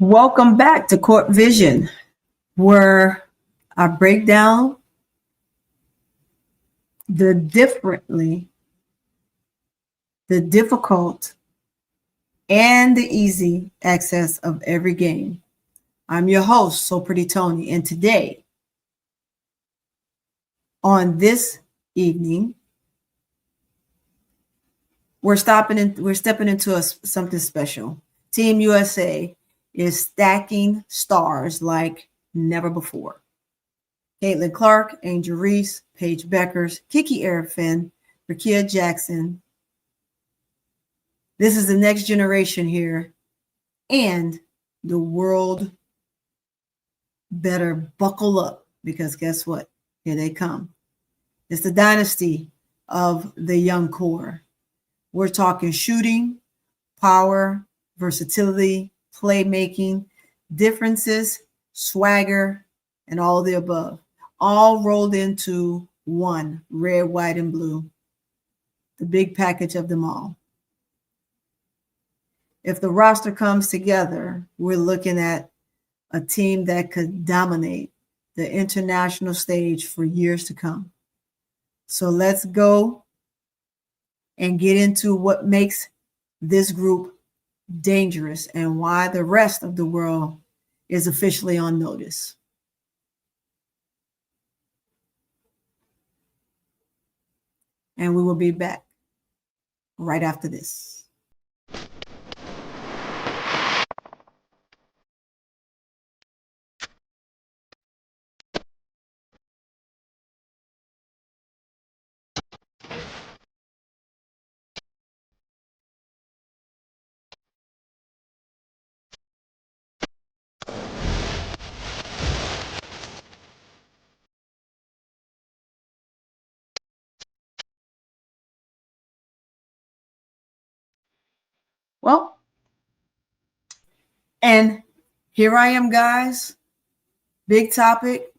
Welcome back to CourtVision, where I break down the difficult, and the easy access of every game. I'm your host, So Pretty Tony, and today, on this evening, we're stepping into something special. Team USA is stacking stars like never before. Caitlin Clark, Angel Reese, Paige Beckers, Kiki Arafin, Rakia Jackson. This is the next generation here, and the world better buckle up because guess what? Here they come. It's the dynasty of the young core. We're talking shooting, power, versatility, playmaking, differences, swagger, and all of the above, all rolled into one, red, white, and blue, the big package of them all. If the roster comes together, we're looking at a team that could dominate the international stage for years to come. So let's go and get into what makes this group dangerous and why the rest of the world is officially on notice. And we will be back right after this. Well, and here I am, guys. Big topic,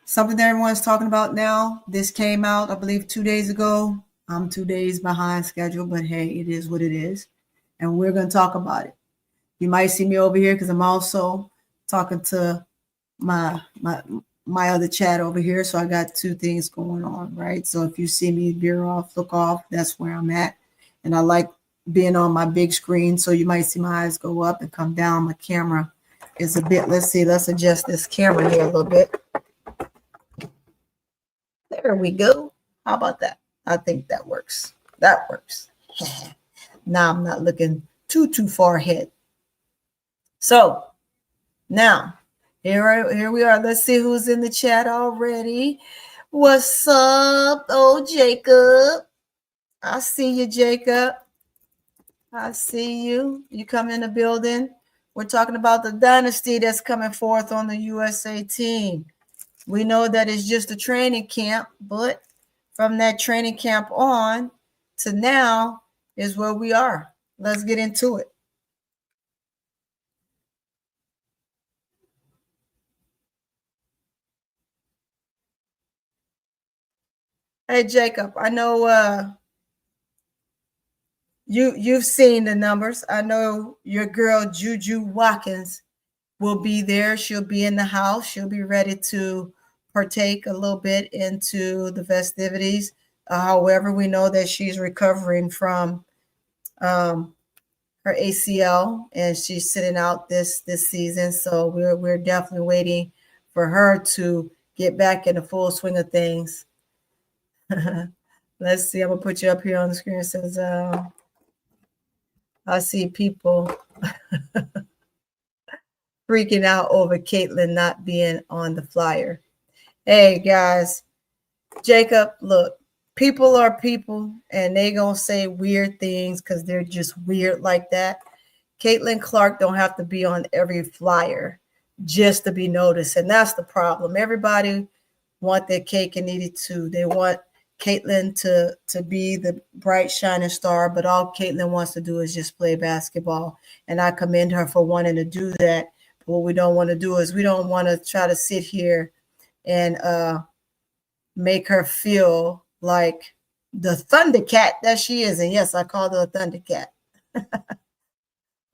something that everyone's talking about now. This came out, I believe, 2 days ago. I'm 2 days behind schedule, but hey, it is what it is. And we're going to talk about it. You might see me over here because I'm also talking to my other chat over here. So I got two things going on, right? So if you see me veer off, look off, that's where I'm at. And I like being on my big screen. So you might see my eyes go up and come down. My camera is a bit, let's adjust this camera here a little bit. There we go. How about that? I think that works. That works. Now I'm not looking too far ahead. So now here we are. Let's see who's in the chat already. What's up? Oh, Jacob. I see you, Jacob. I see you. You come in the building. We're talking about the dynasty that's coming forth on the USA team. We know that it's just a training camp, but from that training camp on to now is where we are. Let's get into it. Hey, Jacob, I know you've seen the numbers. I know your girl Juju Watkins will be there. She'll be in the house. She'll be ready to partake a little bit into the festivities. However, we know that she's recovering from her ACL and she's sitting out this season. So we're definitely waiting for her to get back in the full swing of things. Let's see. I'm gonna put you up here on the screen. It says I see people freaking out over Caitlin not being on the flyer. Hey guys, Jacob, look, people are people and they gonna say weird things because they're just weird like that. Caitlin Clark don't have to be on every flyer just to be noticed. And that's the problem. Everybody want their cake and eat it too. They want Caitlin to be the bright shining star, but all Caitlin wants to do is just play basketball. And I commend her for wanting to do that. But what we don't want to do is we don't want to try to sit here and make her feel like the Thundercat that she is. And yes, I call her a Thundercat.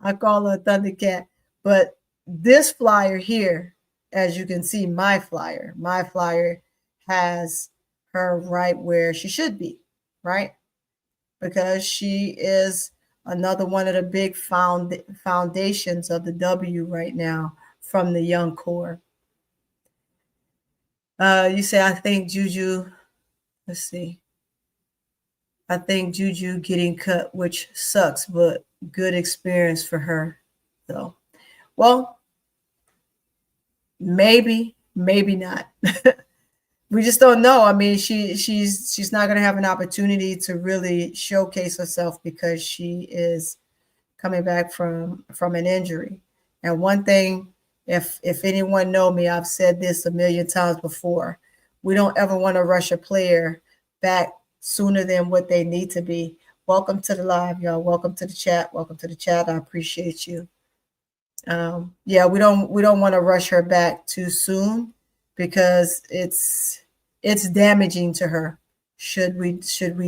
I call her a Thundercat. But this flyer here, as you can see, my flyer has her right where she should be, right? Because she is another one of the big foundations of the W right now from the young core. You say, I think Juju, let's see. I think Juju getting cut, which sucks, but good experience for her. So, well, maybe not. We just don't know. I mean, she's not going to have an opportunity to really showcase herself because she is coming back from an injury. And one thing, if anyone know me, I've said this a million times before. We don't ever want to rush a player back sooner than what they need to be. Welcome to the live, y'all. Welcome to the chat. Welcome to the chat. I appreciate you. Yeah, we don't want to rush her back too soon because it's damaging to her. Should we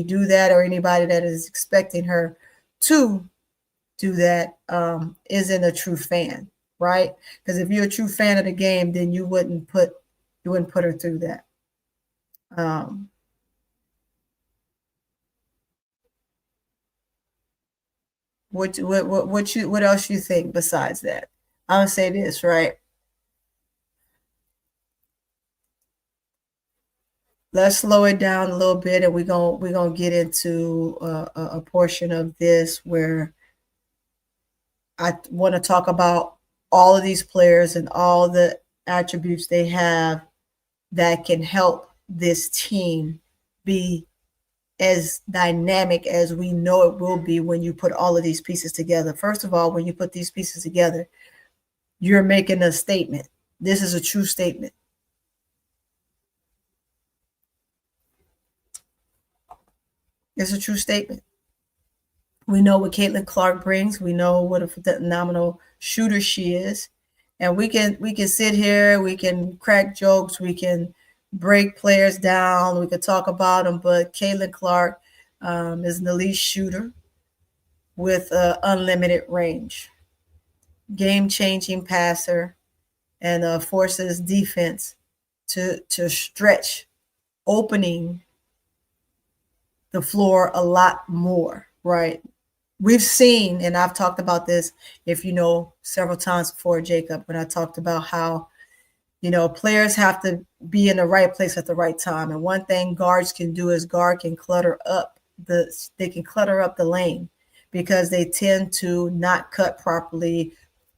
do that, or anybody that is expecting her to do that isn't a true fan, right? Because if you're a true fan of the game, then you wouldn't put her through that. What else you think besides that? I'm gonna say this, right? Let's slow it down a little bit, and we're gonna get into a portion of this where I want to talk about all of these players and all the attributes they have that can help this team be as dynamic as we know it will be when you put all of these pieces together. First of all, when you put these pieces together, you're making a statement. This is a true statement. It's a true statement. We know what Caitlin Clark brings. We know what a phenomenal shooter she is. And we can sit here, we can crack jokes, we can break players down, we could talk about them, but Caitlin Clark is an elite shooter with unlimited range, game-changing passer, and forces defense to stretch, opening the floor a lot more, right? We've seen, and I've talked about this, if you know, several times before, Jacob, when I talked about how, players have to be in the right place at the right time. And one thing guards can do is guard can clutter up the lane because they tend to not cut properly,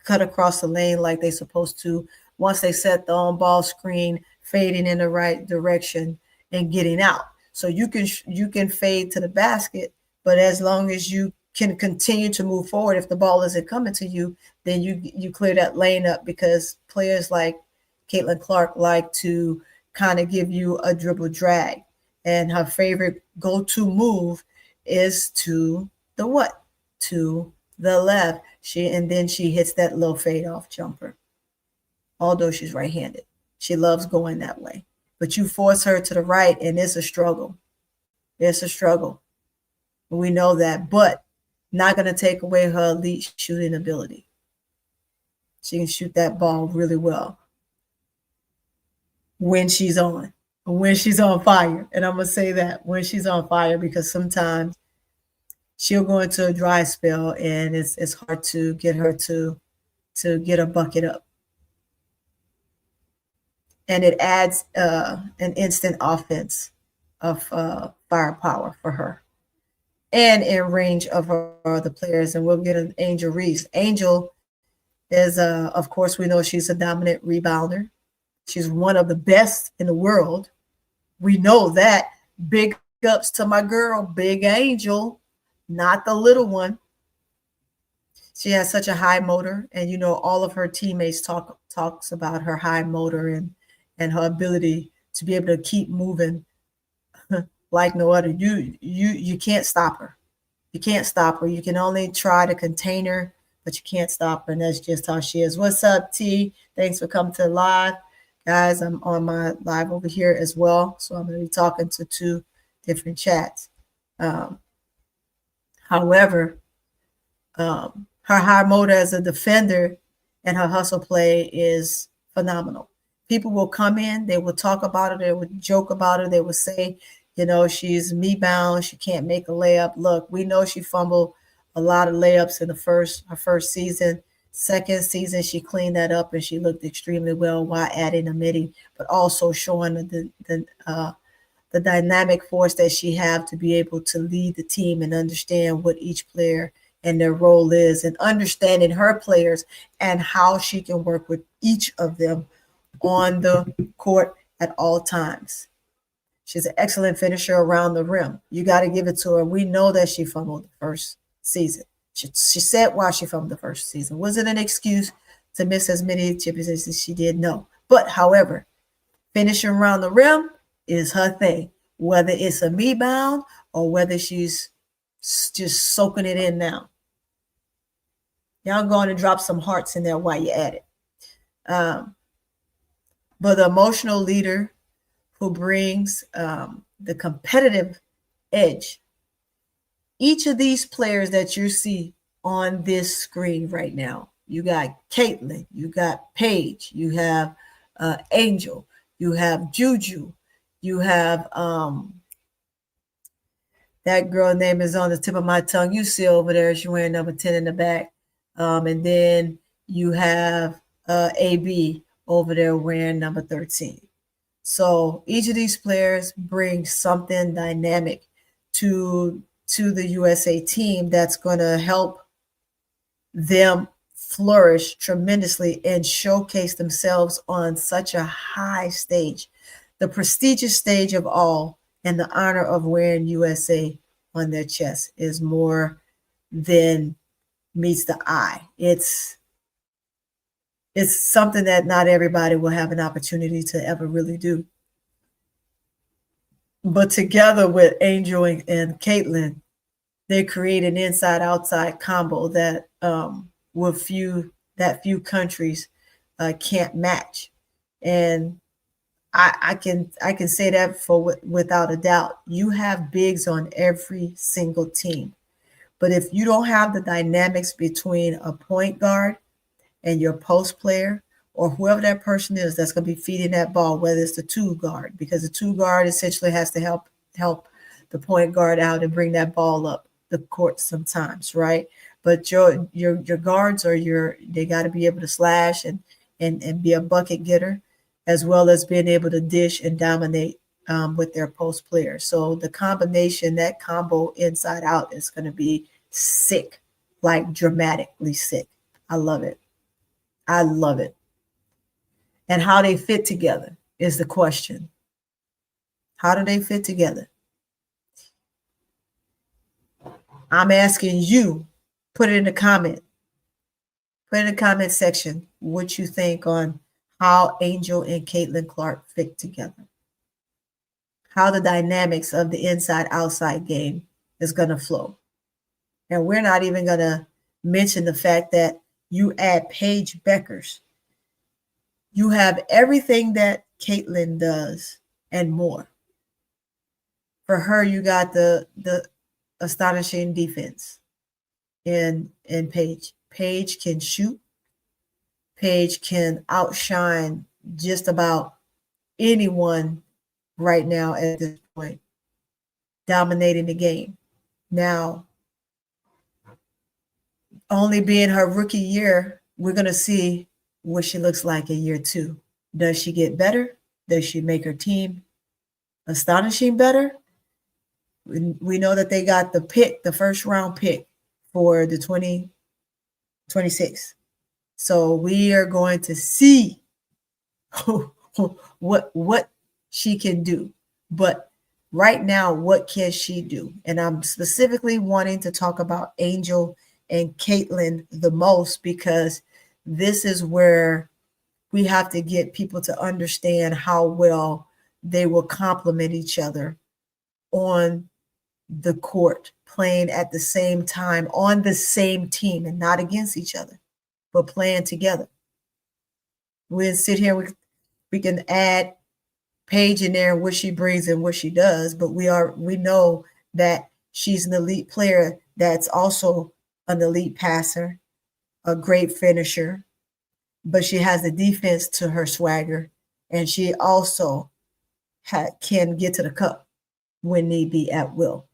cut across the lane like they're supposed to once they set the on-ball screen, fading in the right direction and getting out. So you can fade to the basket, but as long as you can continue to move forward, if the ball isn't coming to you, then you clear that lane up, because players like Caitlin Clark like to kind of give you a dribble drag. And her favorite go-to move is to the what? To the left. Then she hits that low fade off jumper. Although she's right-handed, she loves going that way. But you force her to the right, and it's a struggle. It's a struggle. We know that, but not going to take away her elite shooting ability. She can shoot that ball really well when she's on fire. And I'm going to say that, when she's on fire, because sometimes she'll go into a dry spell and it's hard to get her to get a bucket up. And it adds an instant offense of firepower for her, and in range of her other players. And we'll get an Angel Reese. Angel is, of course, we know she's a dominant rebounder. She's one of the best in the world. We know that. Big ups to my girl, Big Angel, not the little one. She has such a high motor, and all of her teammates talks about her high motor and her ability to be able to keep moving like no other. You can't stop her. You can't stop her. You can only try to contain her, but you can't stop her, and that's just how she is. What's up, T? Thanks for coming to the live. Guys, I'm on my live over here as well, so I'm going to be talking to two different chats. However, her high motor as a defender and her hustle play is phenomenal. People will come in, they will talk about her, they will joke about her, they will say, she's me bound, she can't make a layup. Look, we know she fumbled a lot of layups in her first season. Second season, she cleaned that up and she looked extremely well while adding a midi, but also showing the dynamic force that she have to be able to lead the team and understand what each player and their role is, and understanding her players and how she can work with each of them on the court at all times. She's an excellent finisher around the rim. You got to give it to her. We know that she fumbled the first season. She said why she fumbled the first season. Was it an excuse to miss as many championships as she did? No. But however, finishing around the rim is her thing, whether it's a me bound or whether she's just soaking it in now. Y'all going to drop some hearts in there while you're at it. But the emotional leader who brings the competitive edge. Each of these players that you see on this screen right now, you got Caitlin, you got Paige, you have Angel, you have Juju, you have that girl name is on the tip of my tongue. You see over there, she's wearing number 10 in the back. And then you have AB over there wearing number 13. So each of these players brings something dynamic to the USA team that's going to help them flourish tremendously and showcase themselves on such a high stage, the prestigious stage of all, and the honor of wearing USA on their chest is more than meets the eye. It's something that not everybody will have an opportunity to ever really do. But together with Angel and Caitlin, they create an inside-outside combo that few countries can't match. And I can say that without a doubt. You have bigs on every single team. But if you don't have the dynamics between a point guard and your post player, or whoever that person is that's going to be feeding that ball, whether it's the two guard, because the two guard essentially has to help the point guard out and bring that ball up the court sometimes, right? But your guards they got to be able to slash and be a bucket getter, as well as being able to dish and dominate with their post players. So the combination, that combo inside out, is going to be sick, like dramatically sick. I love it. I love it. And how they fit together is the question. How do they fit together? I'm asking you, put it in the comment. Put in the comment section what you think on how Angel and Caitlin Clark fit together. How the dynamics of the inside-outside game is going to flow. And we're not even going to mention the fact that you add Paige Beckers. You have everything that Caitlin does and more. For her, you got the astonishing defense in Paige. Paige can shoot. Paige can outshine just about anyone right now at this point, dominating the game. Now, only being her rookie year, we're going to see what she looks like in year 2. Does she get better? Does she make her team astonishing better? We know that they got the first round pick for the 2026. So we are going to see what she can do. But right now, what can she do? And I'm specifically wanting to talk about Angel and Caitlin the most, because this is where we have to get people to understand how well they will complement each other on the court, playing at the same time on the same team, and not against each other, but playing together. We'll sit here, we can add Paige in there and what she brings and what she does, but we know that she's an elite player that's also an elite passer, a great finisher, but she has the defense to her swagger, and she also can get to the cup when need be at will.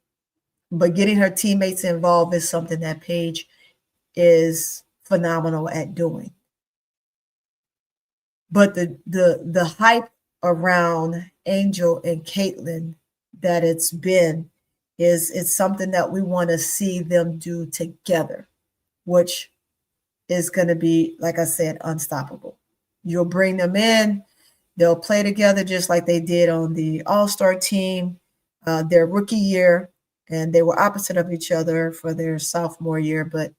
But getting her teammates involved is something that Paige is phenomenal at doing. But the hype around Angel and Caitlyn that it's been is it's something that we want to see them do together, which is going to be, like I said, unstoppable. You'll bring them in, they'll play together just like they did on the All-Star team their rookie year, and they were opposite of each other for their sophomore year, but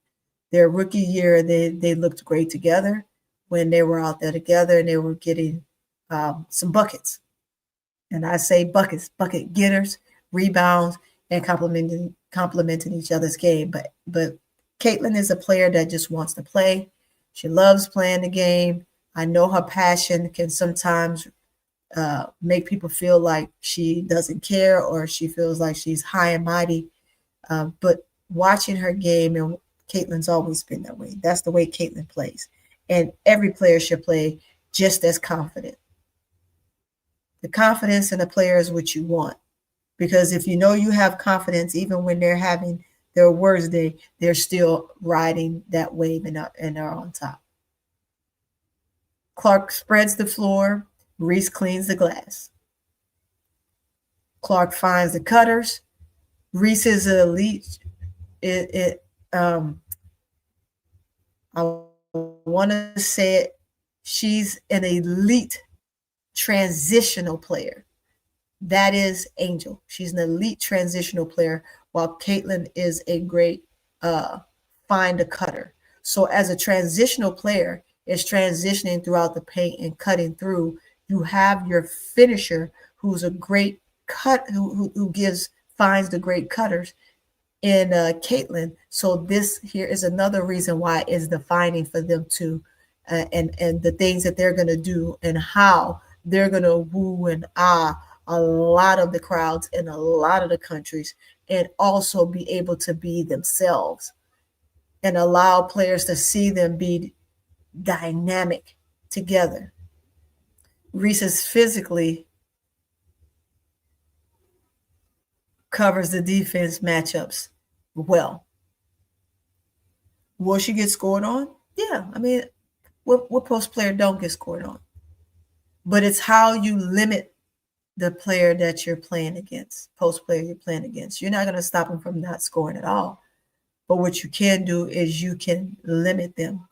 their rookie year, they looked great together when they were out there together, and they were getting some buckets. And I say buckets, bucket getters, rebounds, and complementing each other's game. But Caitlyn is a player that just wants to play. She loves playing the game. I know her passion can sometimes make people feel like she doesn't care or she feels like she's high and mighty. But watching her game, and Caitlyn's always been that way. That's the way Caitlyn plays. And every player should play just as confident. The confidence in the player is what you want. Because if you know you have confidence, even when they're having their worst day, they're still riding that wave and they're on top. Clark spreads the floor. Reese cleans the glass. Clark finds the cutters. Reese is an elite. I want to say it. She's an elite transitional player. That is Angel. She's an elite transitional player, while Caitlyn is a great find a cutter. So as a transitional player, is transitioning throughout the paint and cutting through. You have your finisher, who's a great cut, who finds the great cutters in Caitlyn. So this here is another reason why it's defining for them to, and the things that they're going to do and how they're going to woo and a lot of the crowds in a lot of the countries, and also be able to be themselves and allow players to see them be dynamic together. Reese physically covers the defense matchups well. Will she get scored on? Yeah. I mean, what post player don't get scored on? But it's how you limit the player that you're playing against, post player you're playing against. You're not going to stop them from not scoring at all. But what you can do is you can limit them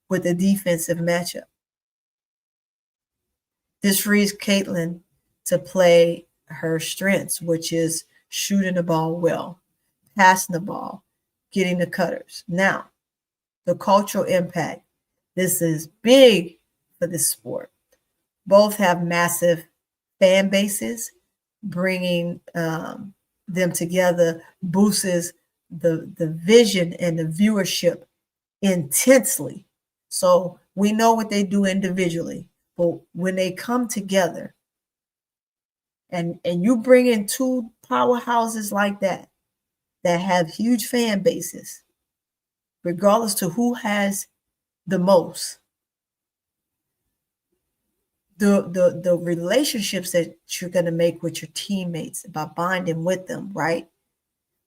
with a defensive matchup. This frees Caitlyn to play her strengths, which is shooting the ball well, passing the ball, getting the cutters. Now, the cultural impact. This is big for this sport. Both have massive fan bases. Bringing them together boosts the vision and the viewership intensely. So we know what they do individually, but when they come together and you bring in two powerhouses like that have huge fan bases, regardless to who has the most, the relationships that you're going to make with your teammates by bonding with them, right?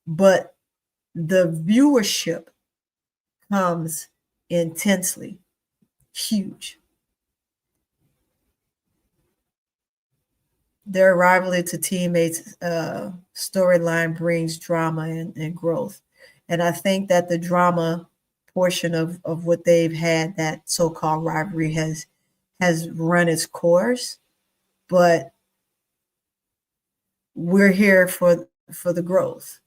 But the viewership comes intensely huge. Their rivalry to teammates storyline brings drama and growth. And I think that the drama portion of what they've had, that so-called rivalry has run its course, but we're here for the growth.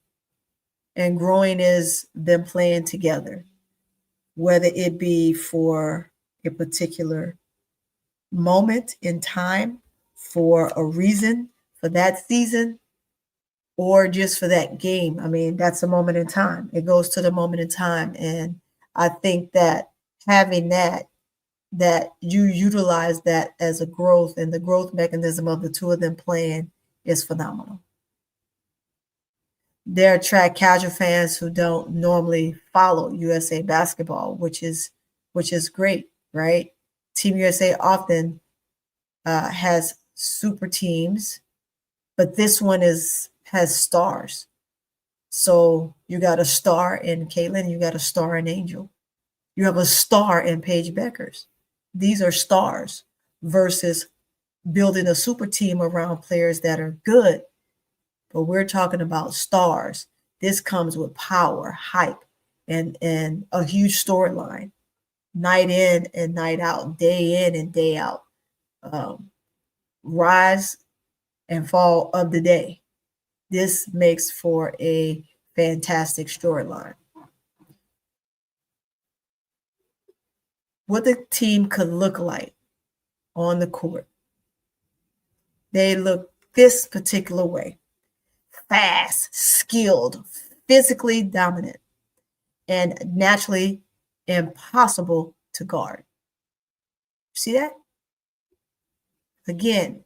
And growing is them playing together, whether it be for a particular moment in time, for a reason, for that season, or just for that game. I mean, that's a moment in time. It goes to the moment in time. And I think that having that you utilize that as a growth, and the growth mechanism of the two of them playing is phenomenal. They attract casual fans who don't normally follow USA basketball, which is great, right? Team USA often has super teams, but this one has stars. So you got a star in Caitlin, you got a star in Angel. You have a star in Paige Beckers. These are stars versus building a super team around players that are good. But we're talking about stars. This comes with power, hype, and a huge storyline. Night in and night out, day in and day out. Rise and fall of the day. This makes for a fantastic storyline. What the team could look like on the court. They look this particular way. Fast, skilled, physically dominant, and naturally impossible to guard. See that? Again,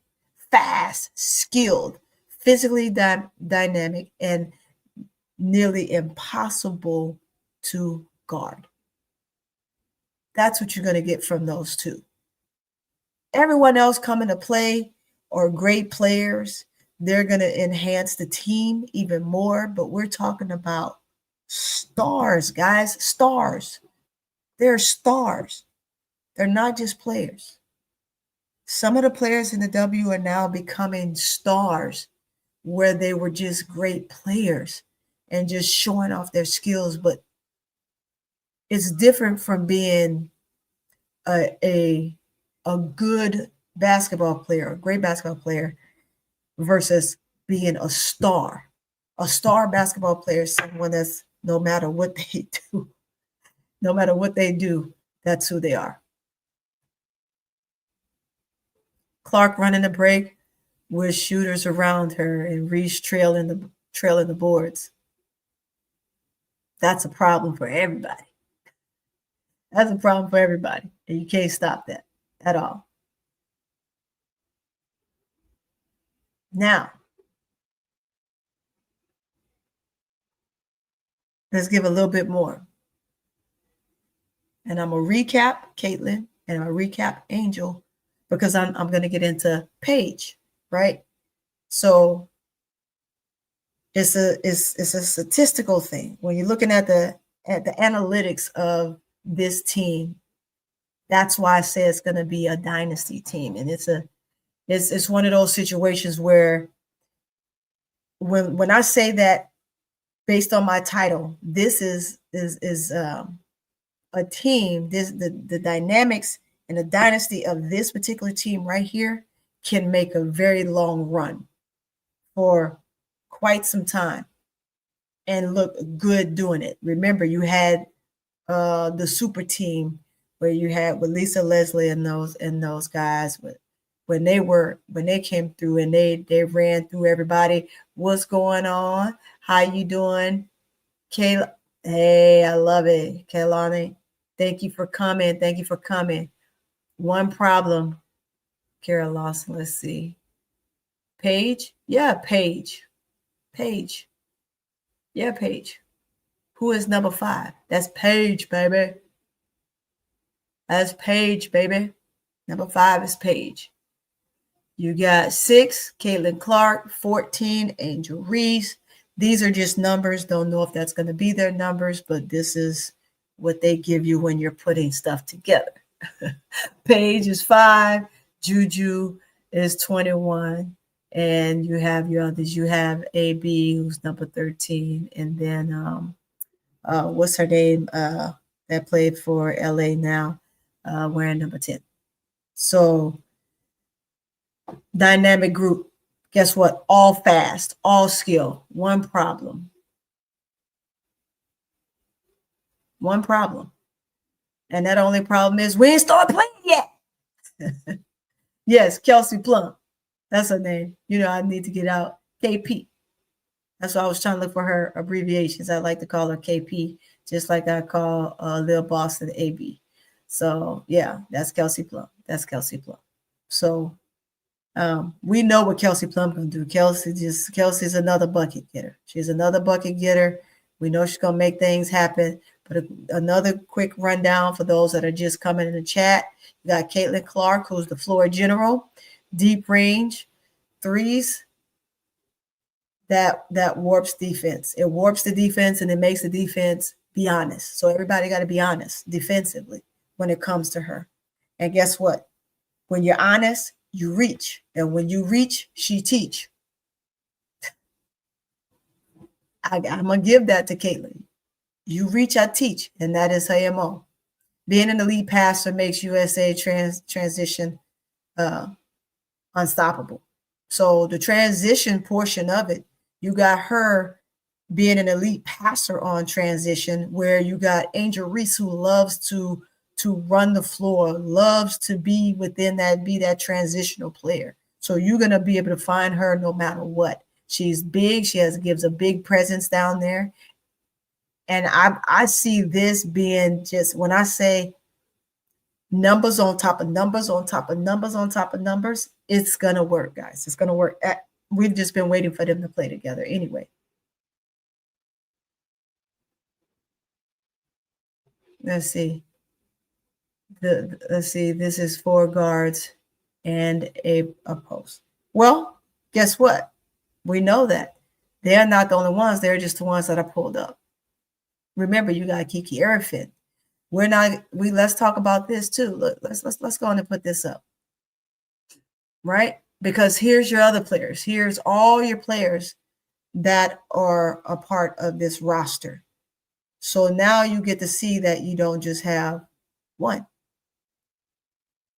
fast, skilled, physically dynamic, and nearly impossible to guard. That's what you're going to get from those two. Everyone else coming to play are great players. They're going to enhance the team even more, but we're talking about stars, guys, stars. They're stars. They're not just players. Some of the players in the W are now becoming stars where they were just great players and just showing off their skills, but it's different from being a good basketball player, a great basketball player, versus being a star. A star basketball player is someone that's no matter what they do, that's who they are. Clark running the break with shooters around her and Reese trailing the boards. That's a problem for everybody. That's a problem for everybody, and you can't stop that at all. Now, let's give a little bit more. And I'm going to recap Caitlin and I'm going to recap Angel because I'm going to get into Paige, right? So it's a statistical thing. When you're looking at the analytics of this team, that's why I say it's going to be a dynasty team. And it's one of those situations where when I say that based on my title, this is a team, the dynamics and the dynasty of this particular team right here can make a very long run for quite some time and look good doing it. Remember, you had the super team where you had with Lisa Leslie and those guys when they came through and they ran through everybody. What's going on? How you doing? Kayla? Hey, I love it. Kaylani, thank you for coming. Thank you for coming. One problem, Kara Lawson. Let's see. Paige? Yeah, Paige. Paige. Yeah, Paige. Who is number 5? That's Paige, baby. That's Paige, baby. Number 5 is Paige. You got 6, Caitlin Clark, 14, Angel Reese. These are just numbers. Don't know if that's going to be their numbers, but this is what they give you when you're putting stuff together. Paige is 5, Juju is 21, and you have your others. You have AB, who's number 13, and then what's her name that played for LA now, wearing number 10. So dynamic group. Guess what? All fast, all skill. One problem. One problem. And that only problem is we ain't started playing yet. Yes, Kelsey Plum. That's her name. You know, I need to get out KP. That's why I was trying to look for her abbreviations. I like to call her KP, just like I call Lil Boston AB. So, yeah, that's Kelsey Plum. That's Kelsey Plum. So, we know what Kelsey Plum can do. Kelsey's another bucket getter. She's another bucket getter. We know she's going to make things happen. But another quick rundown for those that are just coming in the chat. You got Caitlin Clark, who's the floor general, deep range threes. That warps defense. It warps the defense and it makes the defense be honest. So everybody got to be honest defensively when it comes to her. And guess what? When you're honest, you reach. And when you reach, she teach. I'm going to give that to Caitlin. You reach, I teach. And that is her MO. Being an elite passer makes USA transition unstoppable. So the transition portion of it, you got her being an elite passer on transition, where you got Angel Reese, who loves to run the floor, loves to be within that, be that transitional player. So you're going to be able to find her no matter what. She's big. She gives a big presence down there. And I see this being just, when I say numbers on top of numbers on top of numbers on top of numbers, it's going to work, guys. It's going to work. We've just been waiting for them to play together anyway. Let's see. Let's see. This is 4 guards and a post. Well, guess what? We know that they're not the only ones. They're just the ones that are pulled up. Remember, you got Kiki Arafin. Let's talk about this too. Look, let's go on and put this up. Right? Because here's your other players. Here's all your players that are a part of this roster. So now you get to see that you don't just have one.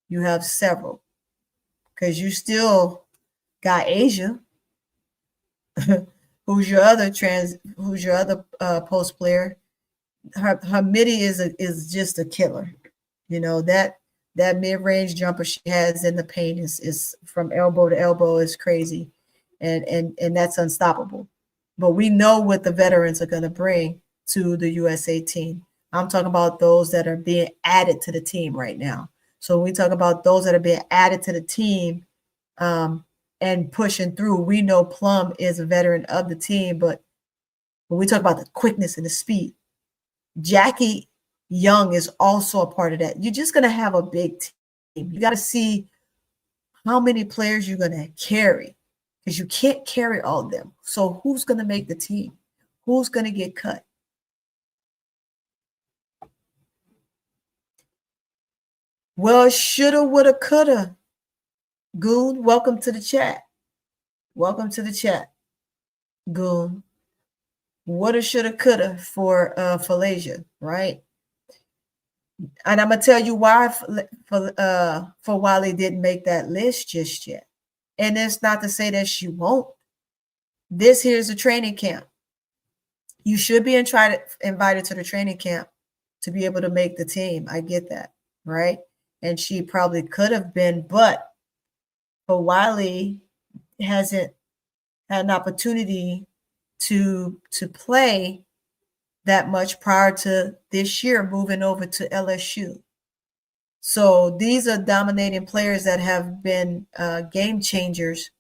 You have several. Because you still got Asia, who's your other post player. Her midi is just a killer. You know, that mid-range jumper she has in the paint is from elbow to elbow is crazy, and that's unstoppable. But we know what the veterans are going to bring to the USA team. I'm talking about those that are being added to the team right now. So when we talk about those that are being added to the team and pushing through, we know Plum is a veteran of the team. But when we talk about the quickness and the speed, Jackie Young is also a part of that. You're just going to have a big team. You got to see how many players you're going to carry, because you can't carry all of them. So who's going to make the team? Who's going to get cut? Well, shoulda, woulda, coulda. Goon, welcome to the chat. Welcome to the chat, Goon. Woulda, shoulda, coulda for Falasia, right? And I'm gonna tell you why for Wiley didn't make that list just yet. And it's not to say that she won't. This here's a training camp. You should be invited to the training camp to be able to make the team. I get that, right? And she probably could have been, but Wiley hasn't had an opportunity to play that much prior to this year moving over to LSU. So these are dominating players that have been game changers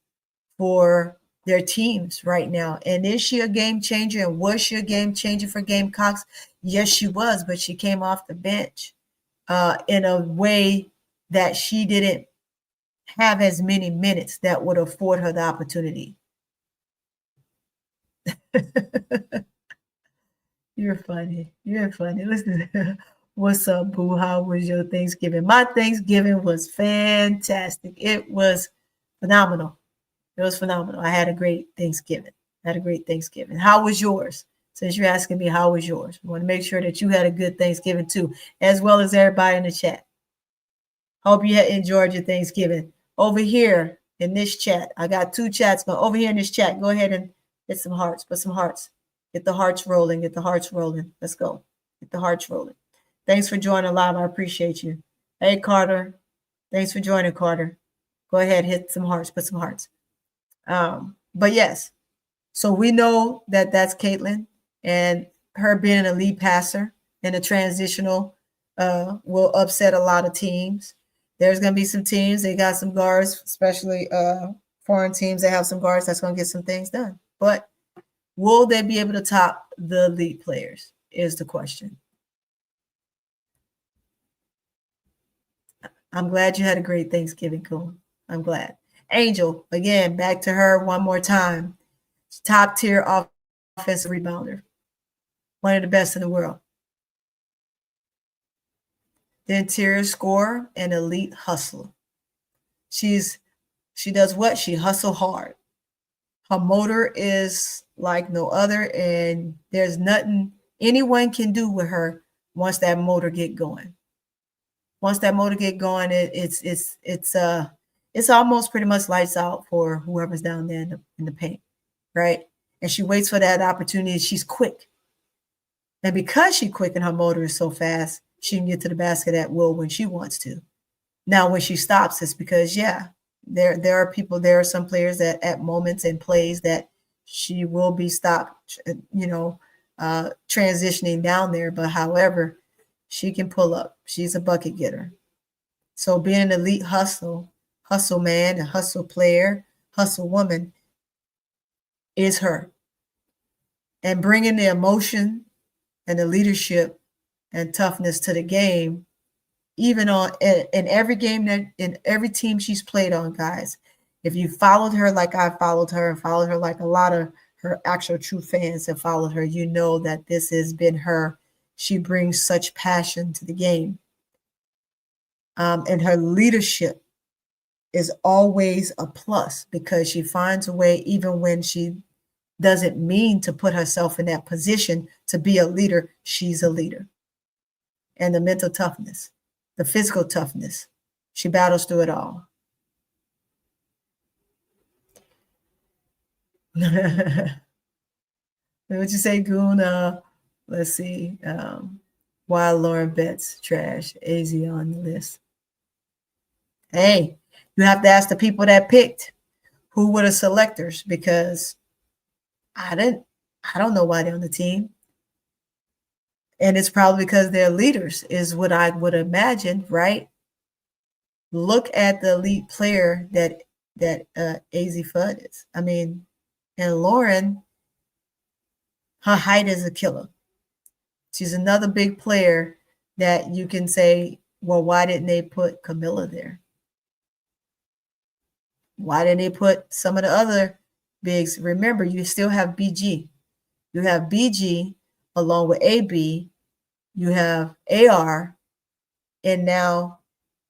for their teams right now. And is she a game changer? And was she a game changer for Gamecocks? Yes, she was, but she came off the bench in a way that she didn't have as many minutes that would afford her the opportunity. You're funny. You're funny. Listen, what's up, boo? How was your Thanksgiving? My Thanksgiving was fantastic. It was phenomenal. It was phenomenal. I had a great Thanksgiving. How was yours? Since you're asking me, how was yours? I want to make sure that you had a good Thanksgiving too, as well as everybody in the chat. Hope you enjoyed your Thanksgiving. Over here in this chat, I got 2 chats going. Over here in this chat, go ahead and hit some hearts. Put some hearts. Get the hearts rolling. Get the hearts rolling. Let's go. Get the hearts rolling. Thanks for joining live. I appreciate you. Hey, Carter. Thanks for joining, Carter. Go ahead, hit some hearts. Put some hearts. But yes, so we know that that's Caitlin, and her being an elite passer in a transitional will upset a lot of teams. There's going to be some teams, they got some guards, especially foreign teams that have some guards that's going to get some things done. But will they be able to top the elite players is the question. I'm glad you had a great Thanksgiving, Coon. I'm glad. Angel, again, back to her one more time. Top tier offensive rebounder. One of the best in the world. The interior scorer and elite hustler. She does what? She hustle hard. Her motor is like no other, and there's nothing anyone can do with her once that motor get going. Once that motor get going, it's almost pretty much lights out for whoever's down there in the paint, right? And she waits for that opportunity. She's quick, and because she's quick and her motor is so fast, she can get to the basket at will when she wants to. Now, when she stops, it's because there are people, there are some players that at moments and plays that she will be stopped, transitioning down there. But however, she can pull up. She's a bucket getter. So being an elite hustle man, a hustle player, hustle woman is her. And bringing the emotion and the leadership and toughness to the game, even in every game that in every team she's played on, guys. If you followed her like I followed her and followed her like a lot of her actual true fans have followed her, you know that this has been her. She brings such passion to the game. And her leadership is always a plus because she finds a way, even when she doesn't mean to put herself in that position to be a leader, she's a leader. And the mental toughness, the physical toughness, she battles through it all. What you say, Goon? Let's see. Why Lauren Betts trash? AZ on the list. Hey, you have to ask the people that picked who were the selectors, because I don't know why they're on the team. And it's probably because they're leaders, is what I would imagine, right? Look at the elite player that AZ Fudd is. I mean, and Lauren, her height is a killer. She's another big player that you can say, well, why didn't they put Camilla there? Why didn't they put some of the other bigs? Remember, you still have BG. You have BG along with AB. You have AR. And now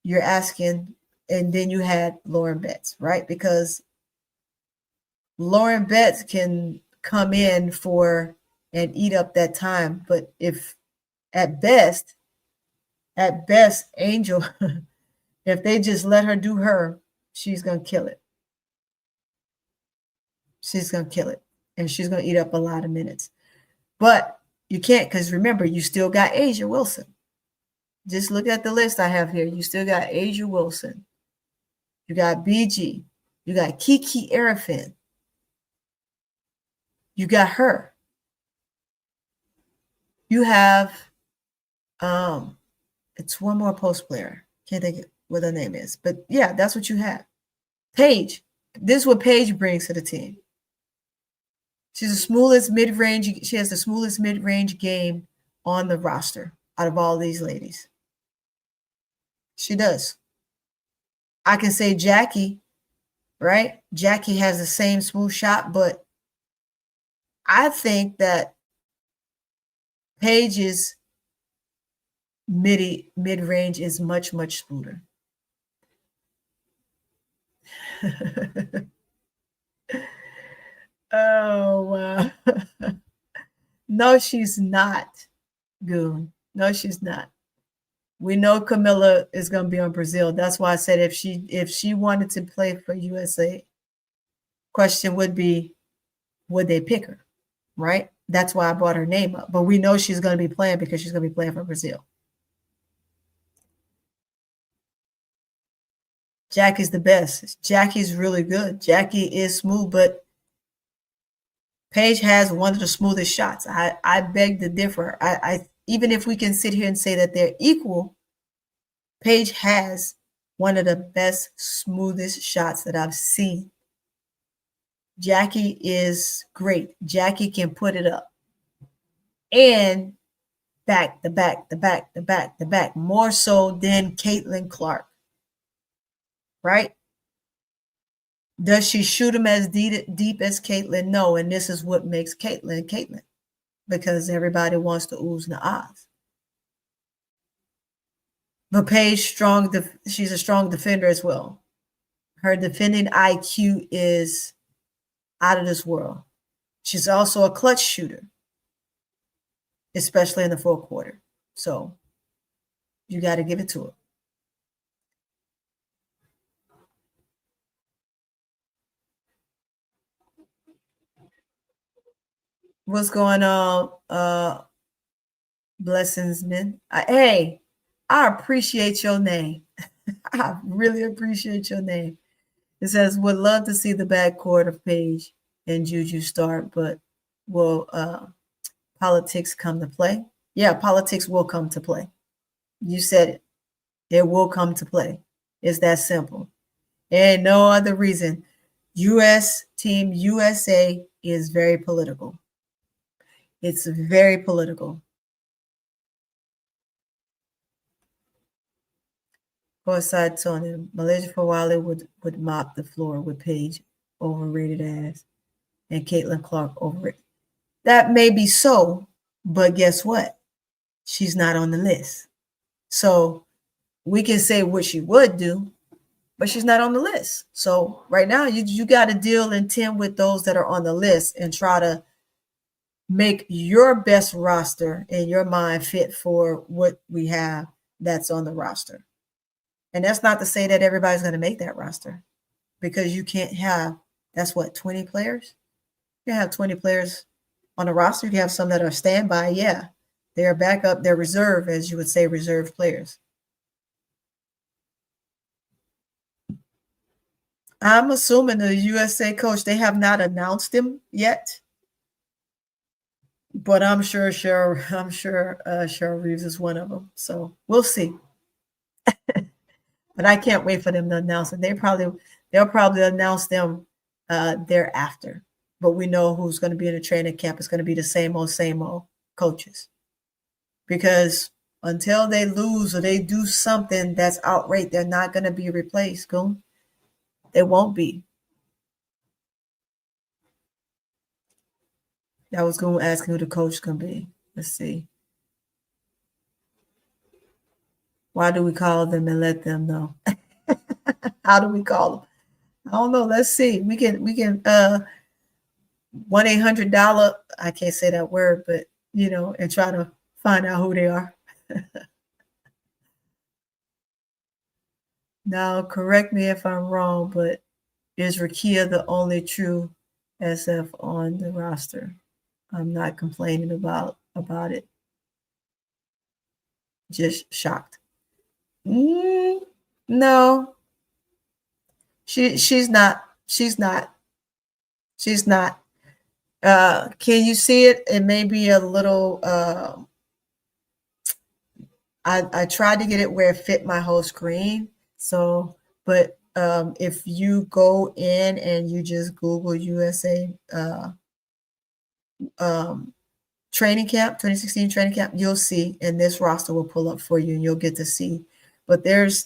you're asking, and then you had Lauren Betts, right? Because Lauren Betts can come in for and eat up that time. But if at best, Angel, if they just let her do her, she's going to kill it. She's going to kill it. And she's going to eat up a lot of minutes. But you can't, because remember, you still got Asia Wilson. Just look at the list I have here. You still got Asia Wilson. You got BG. You got Kiki Arafin. You got her. You have, it's one more post player. Can't think of what her name is. But yeah, that's what you have. Paige. This is what Paige brings to the team. She's the smoothest mid-range. She has the smoothest mid-range game on the roster out of all these ladies. She does. I can say Jackie, right? Jackie has the same smooth shot, but I think that Paige's mid-range is much, much smoother. Oh, wow. No, she's not, Goon. No, she's not. We know Camilla is going to be on Brazil. That's why I said if she wanted to play for USA, question would be, would they pick her, right? That's why I brought her name up. But we know she's going to be playing because she's going to be playing for Brazil. Jackie's the best. Jackie's really good. Jackie is smooth, but Paige has one of the smoothest shots. I beg to differ. I even if we can sit here and say that they're equal, Paige has one of the best, smoothest shots that I've seen. Jackie is great. Jackie can put it up. And back, more so than Caitlin Clark. right? Does she shoot them as deep as Caitlyn? No, and this is what makes Caitlyn, because everybody wants to oohs and ahs. But Paige, she's a strong defender as well. Her defending IQ is out of this world. She's also a clutch shooter, especially in the fourth quarter. So you got to give it to her. What's going on? Blessings, man. Hey, I appreciate your name. I really appreciate your name. It says, would love to see the backcourt of Paige and Juju start, but will politics come to play? Yeah, politics will come to play. You said it. It will come to play. It's that simple. And no other reason. Team USA is very political. It's very political. Courtside Tony, Malaysia for Wiley would mop the floor with Paige, overrated ass, and Caitlin Clark overrated. That may be so, but guess what? She's not on the list. So we can say what she would do, but she's not on the list. So right now, you got to deal in 10 with those that are on the list and try to make your best roster in your mind fit for what we have that's on the roster. And that's not to say that everybody's going to make that roster, because you can't have, that's what, 20 players? You have 20 players on the roster. You have some that are standby. Yeah, they're backup, they're reserve, as you would say, reserve players. I'm assuming the USA coach, they have not announced him yet, but I'm sure Cheryl Reeves is one of them. So we'll see. But I can't wait for them to announce it. They'll probably announce them thereafter. But we know who's going to be in the training camp. It's going to be the same old coaches. Because until they lose or they do something that's outright, they're not going to be replaced. They won't be. I was going to ask who the coach is going to be. Let's see. Why do we call them and let them know? How do we call them? I don't know. Let's see. We can 1-800-DOLLAR. I can't say that word, but and try to find out who they are. Now, correct me if I'm wrong, but is Rakia the only true SF on the roster? I'm not complaining about it. Just shocked. No. She's not. Can you see it? It may be a little. I tried to get it where it fit my whole screen. So, but if you go in and you just Google USA training camp, 2016 training camp, you'll see, and this roster will pull up for you, and you'll get to see. But there's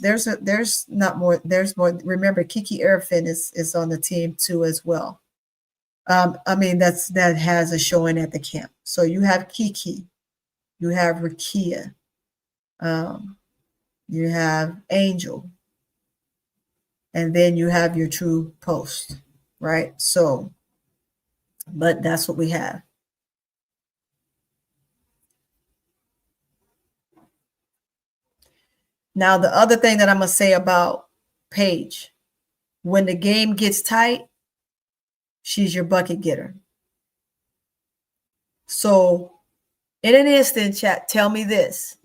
more. Remember, Kiki Erfin is on the team too as well. That has a showing at the camp. So you have Kiki, you have Rakia, you have Angel, and then you have your true post, right? So, but that's what we have. Now, the other thing that I'm going to say about Paige, when the game gets tight, she's your bucket getter. So, in an instant, chat, tell me this.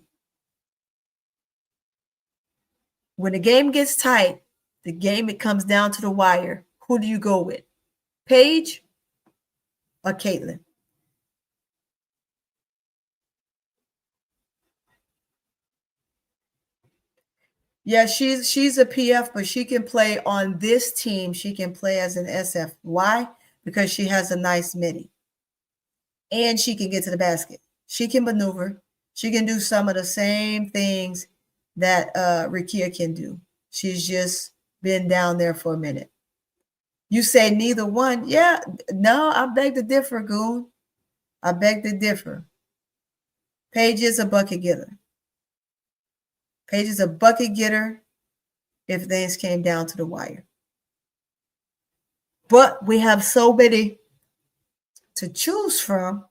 When the game gets tight, it comes down to the wire, who do you go with? Paige or Caitlin? Yeah, she's a PF, but she can play on this team. She can play as an SF. Why? Because she has a nice midi. And she can get to the basket. She can maneuver. She can do some of the same things that Rakia can do. She's just been down there for a minute. You say neither one. Yeah, no, I beg to differ, Goon. I beg to differ. Paige is a bucket getter. Paige is a bucket getter if things came down to the wire. But we have so many to choose from.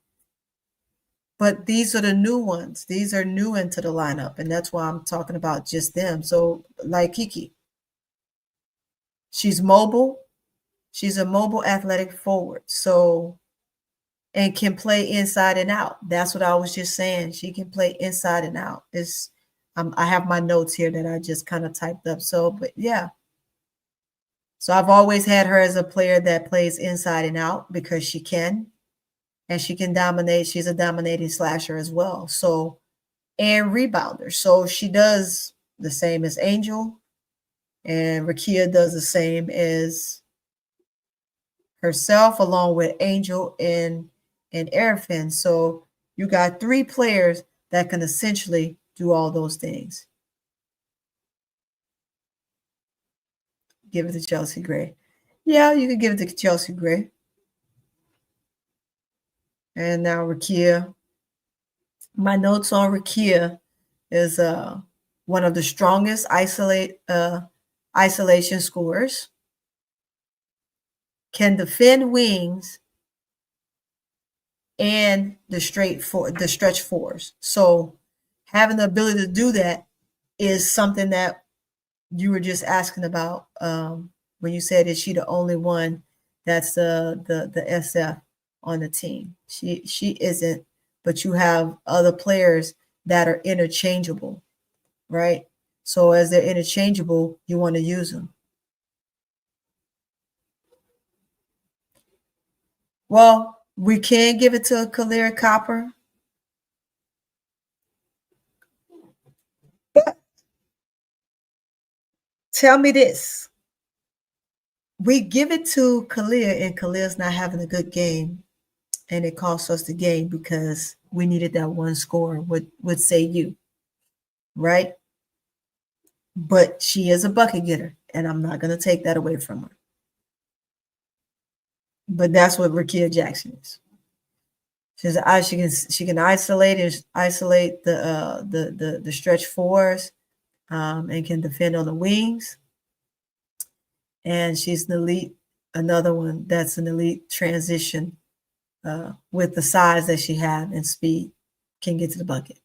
But these are the new ones. These are new into the lineup. And that's why I'm talking about just them. So, like Kiki, she's mobile. She's a mobile athletic forward. So, and can play inside and out. That's what I was just saying. She can play inside and out. I have my notes here that I just kind of typed up. So, but yeah. So I've always had her as a player that plays inside and out because she can. And she can dominate. She's a dominating slasher as well. So, and rebounder. So she does the same as Angel. And Rakia does the same as herself, along with Angel and Airfin. So you got 3 players that can essentially do all those things. Give it to Chelsea Gray. Yeah, you can give it to Chelsea Gray. And now Rakia. My notes on Rakia is one of the strongest isolation scorers. Can defend wings and the stretch fours. So having the ability to do that is something that you were just asking about when you said, is she the only one that's the SF on the team? She isn't, but you have other players that are interchangeable, right? So as they're interchangeable, you want to use them. Well, we can give it to Kalir Copper. But tell me this. We give it to Kalir and Kalir's not having a good game. And it cost us the game because we needed that one score, would say you, right? But she is a bucket getter, and I'm not going to take that away from her. But that's what Rakia Jackson is. She can isolate the stretch fours, and can defend on the wings. And she's an elite, another one that's an elite transition with the size that she has and speed, can get to the bucket.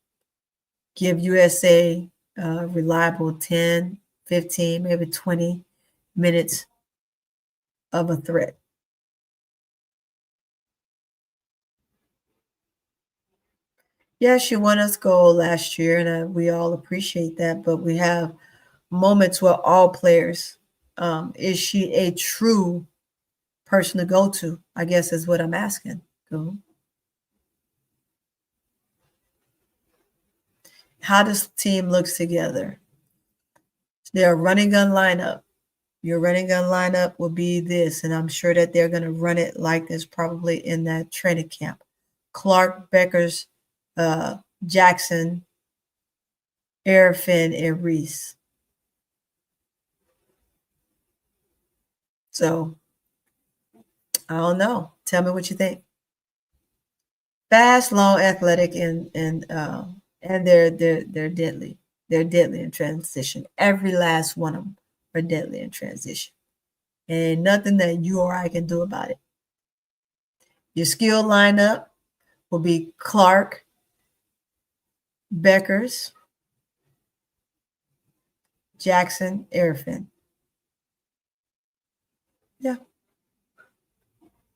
Give USA reliable 10, 15, maybe 20 minutes of a threat. Yeah, she won us gold last year, and we all appreciate that. But we have moments where all players, is she a true person to go to? I guess is what I'm asking. Go. How this team looks together. They're a running gun lineup. Your running gun lineup will be this, and I'm sure that they're going to run it like this probably in that training camp. Clark, Beckers, Jackson, Arafin, and Reese. So I don't know. Tell me what you think. Fast, long, athletic, and they're deadly. They're deadly in transition. Every last one of them are deadly in transition. And nothing that you or I can do about it. Your skill lineup will be Clark, Beckers, Jackson, Arafin. Yeah.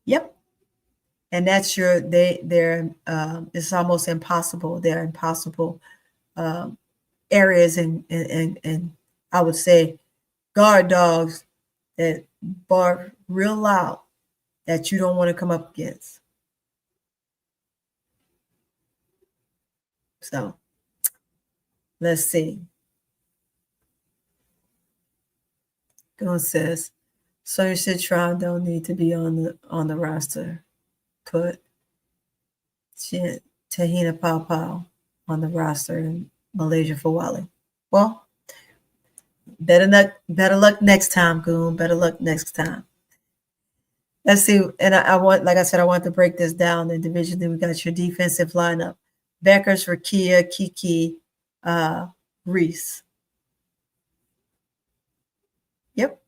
Yep. And that's they're it's almost impossible. They're impossible areas and I would say guard dogs that bark real loud that you don't want to come up against. So let's see. Go says Sonia Citron don't need to be on the roster. Put Tahina Pau Pau on the roster in Malaysia for Wally. Well, Better luck next time, Goon. Better luck next time. Let's see. And I want, like I said, I want to break this down individually. We got your defensive lineup: Beckers, Rakia, Kiki, Reese. Yep.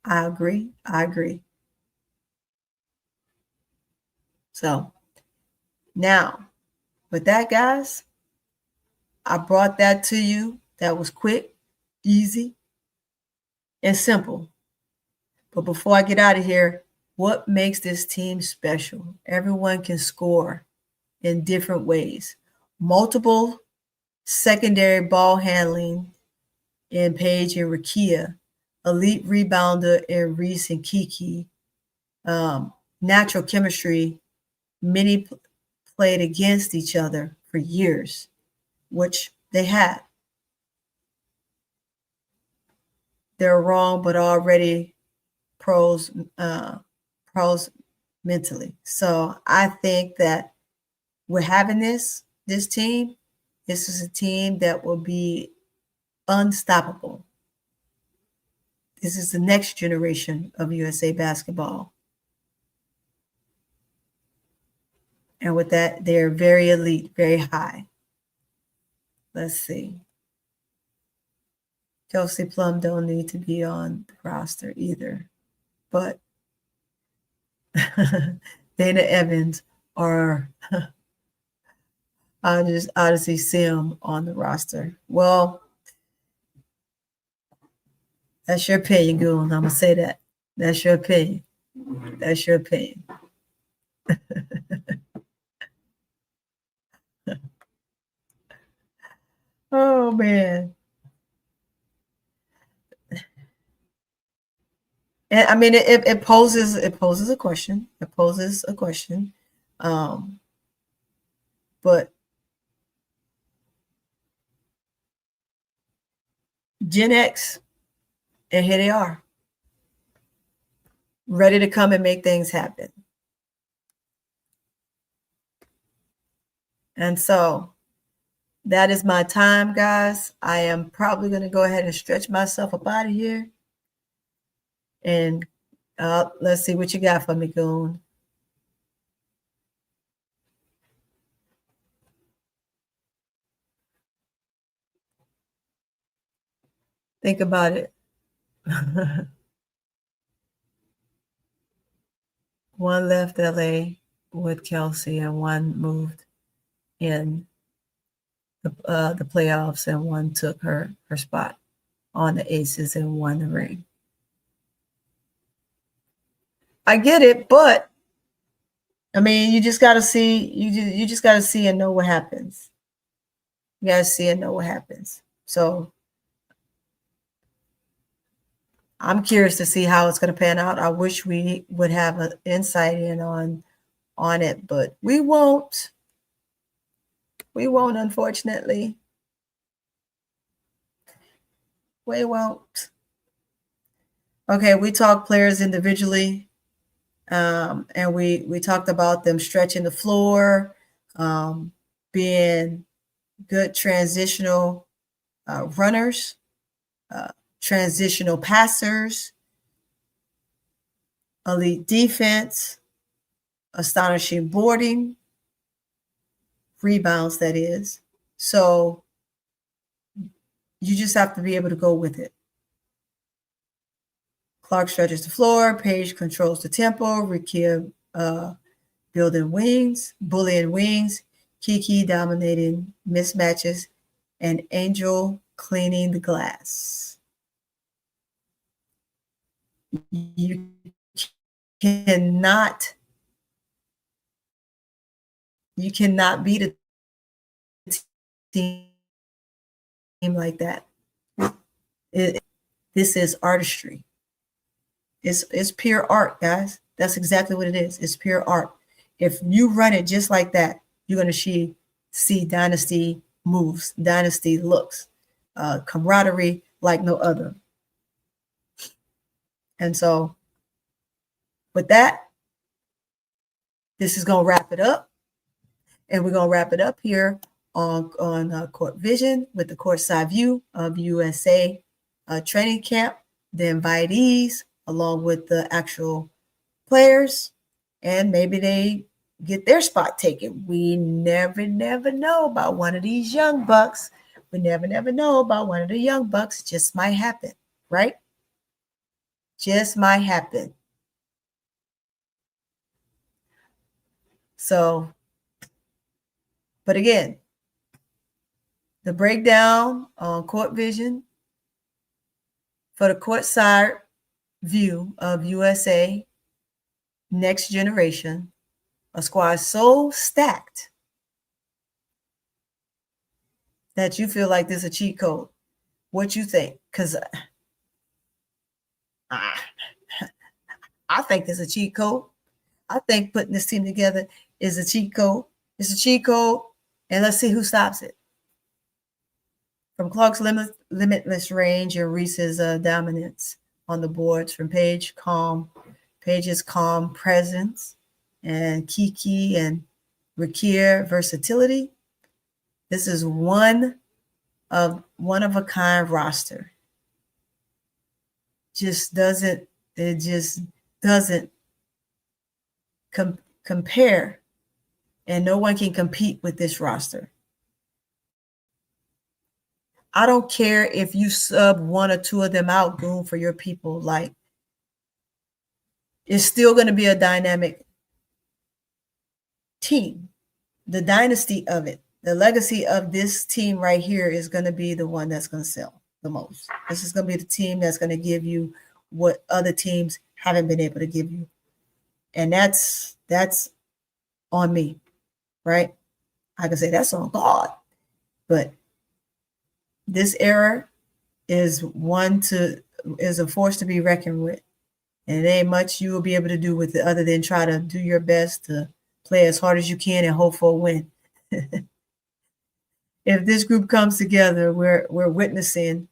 I agree. So now, with that, guys, I brought that to you. That was quick, easy, and simple. But before I get out of here, what makes this team special? Everyone can score in different ways. Multiple secondary ball handling in Paige and Rakia, elite rebounder in Reese and Kiki, natural chemistry. Many played against each other for years, which they had. They're wrong, but already pros mentally. So I think that we're having this team. This is a team that will be unstoppable. This is the next generation of USA basketball. And with that, they're very elite, very high. Let's see. Kelsey Plum don't need to be on the roster either. But Dana Evans or I'll just honestly see him on the roster. Well, that's your opinion, Goon. I'm going to say that. That's your opinion. That's your opinion. Oh, man. And I mean, it poses a question. It poses a question. But Gen X, and here they are, ready to come and make things happen. And so that is my time, guys. I am probably going to go ahead and stretch myself up out of here. And let's see what you got for me, Goon. Think about it. One left LA with Kelsey, and one moved in the playoffs, and one took her spot on the Aces and won the ring. I get it, but I mean, you just got to see. You just got to see and know what happens. You got to see and know what happens. So I'm curious to see how it's going to pan out. I wish we would have an insight in on it, but we won't. We won't, unfortunately. We won't. Okay, we talk players individually, and we talked about them stretching the floor, being good transitional runners, transitional passers, elite defense, astonishing boarding, rebounds, that is. So you just have to be able to go with it. Clark stretches the floor, Paige controls the tempo, Rakia bullying wings, Kiki dominating mismatches, and Angel cleaning the glass. You cannot beat a team like that. This is artistry. It's pure art, guys. That's exactly what it is. It's pure art. If you run it just like that, you're going to see dynasty moves, dynasty looks, camaraderie like no other. And so with that, this is going to wrap it up. And we're going to wrap it up here on CourtVision with the courtside view of USA training camp, the invitees, along with the actual players, and maybe they get their spot taken. We never know about one of these young bucks. We never know about one of the young bucks. Just might happen, right? Just might happen. So, but again, the breakdown on CourtVision for the courtside view of USA Next Generation, a squad so stacked that you feel like this is a cheat code. What you think? Because I think this is a cheat code. I think putting this team together is a cheat code. It's a cheat code, and let's see who stops it. From Clark's limitless range and Reese's dominance on the boards, from Paige's calm presence, and Kiki and Rakir versatility. This is one of a kind roster. It just doesn't compare, and no one can compete with this roster. I don't care if you sub one or two of them out, Goon, for your people. Like, it's still going to be a dynamic team. The dynasty of it, the legacy of this team right here is going to be the one that's going to sell the most. This is going to be the team that's going to give you what other teams haven't been able to give you. And that's on me, right? I can say that's on God. But this era is a force to be reckoned with. And it ain't much you will be able to do with it other than try to do your best to play as hard as you can and hope for a win. If this group comes together, we're witnessing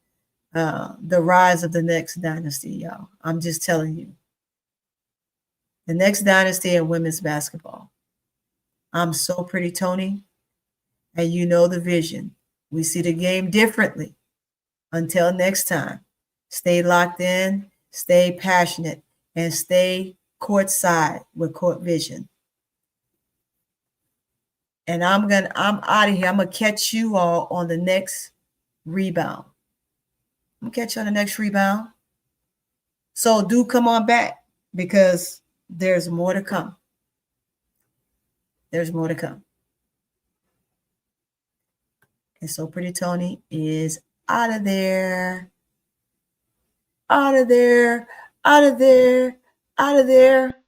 the rise of the next dynasty, y'all. I'm just telling you. The next dynasty in women's basketball. I'm so pretty, Tony, and you know the vision. We see the game differently. Until next time, stay locked in, stay passionate, and stay courtside with CourtVision. And I'm out of here. I'm gonna catch you all on the next rebound. I'm gonna catch you on the next rebound. So do come on back because there's more to come. There's more to come. And so Pretty Tony is out of there. Out of there. Out of there. Out of there.